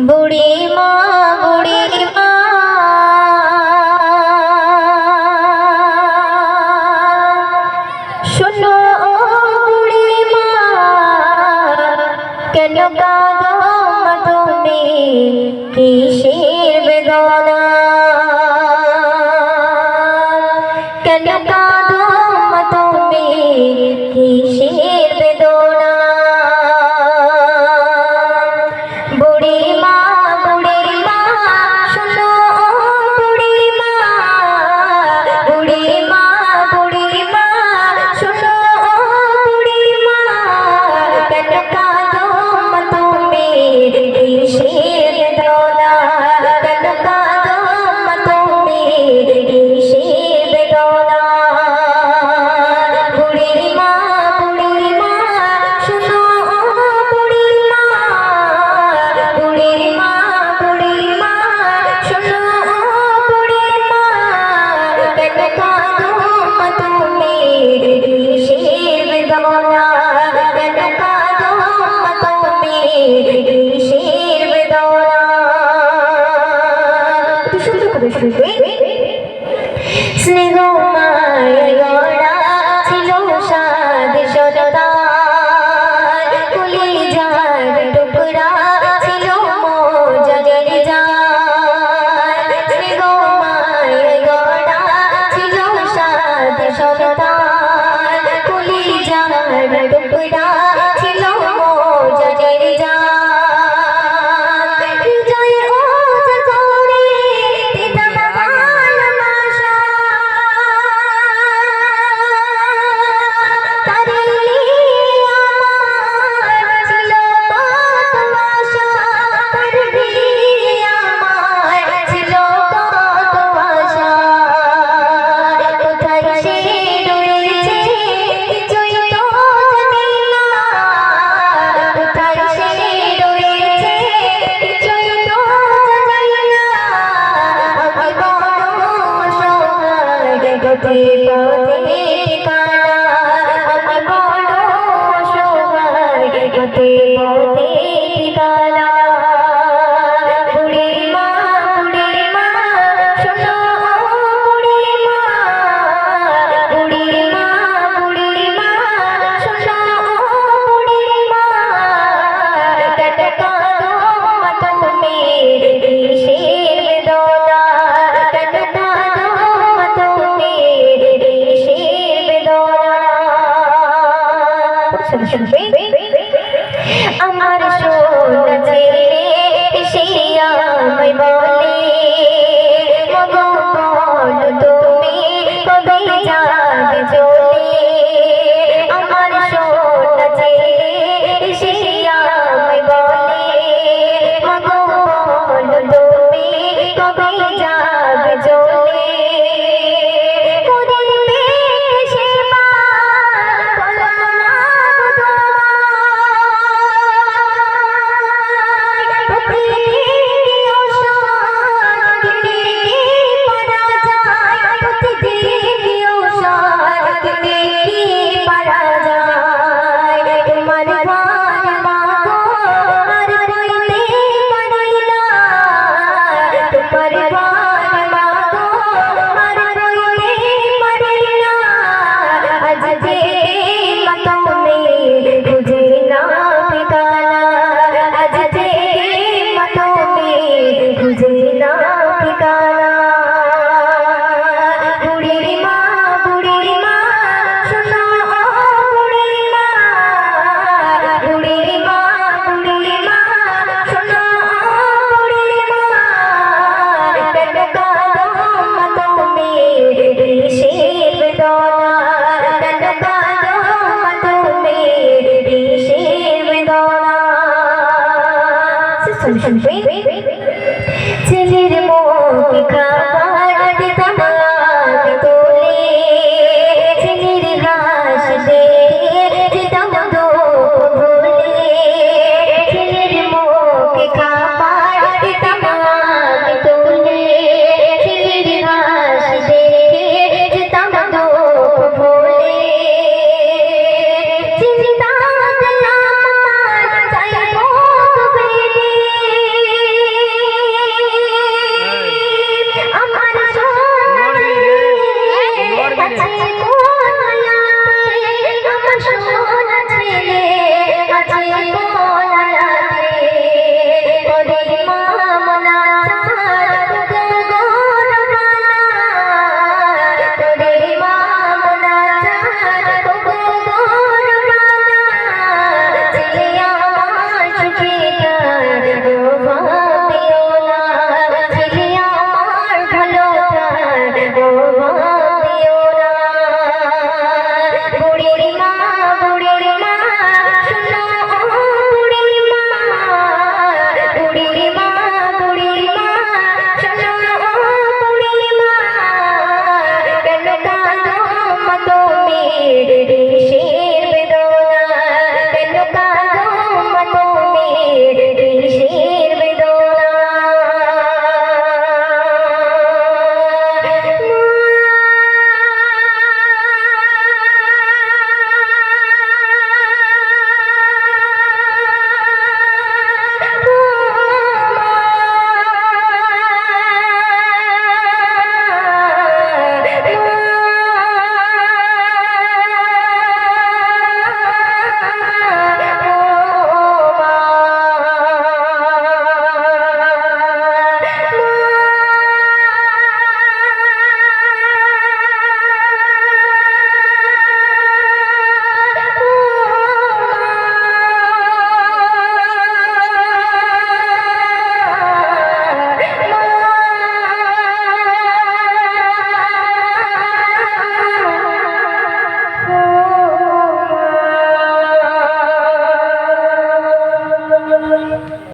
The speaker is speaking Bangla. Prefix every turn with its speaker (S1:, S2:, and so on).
S1: বুড়ি মা শোনো বুড়ি মা কেন কাঁদো তুমি কিসের বেদনা কেন কাঁদো তুমি কিসের বেদনা বুড়ি মা শোনো বুড়ি মা শোনো বুড়ি মা কেন কাঁদো তুমি কিসের বেদনা কেন কাঁদো তুমি কিসের বেদনা বুড়ি মা শোনো বুড়ি মা শোনো বুড়ি মা কেন কাঁদো তুমি কিসের বেদনা কেন কাঁদো তুমি কিসের বেদনা একটু সুন্দর করে শুনবে স্নেহ মায়া ছিল সাদ সরদার কলিজার টুকরা ছিল মোজানের জান স্নেহ মায়া ছিল সাদ সরদার কলিজার টুকরা ছিল মোজানের জান হৃদয়ে ওঝা করে দিতাম ভালোবাসা তারে আমার ছিল কত আশা তারে আমার ছিল কত আশা কোথায় সে রয়েছে কিছুই তো জানি না কোথায় সে রয়েছে কিছুই তো জানি না আমি বড় অসহায় গতি পথে ঠিকানা আমি বড় অসহায় গতি পথে ঠিকানা বুড়ি মা শোনো বুড়ি মা শোনো বুড়ি মা কেন কাঁদো তুমি কিসের বেদনা কেন কাঁদো তুমি কিসের বেদনা শুনবে আমার সোনা ছেলে সে আমায় বলে মগো বলো তুমি কবে যাবে চলে আমার সোনা ছেলে সে আমায় বলে মগো বলো তুমি কবে যাবে চলে শুনবে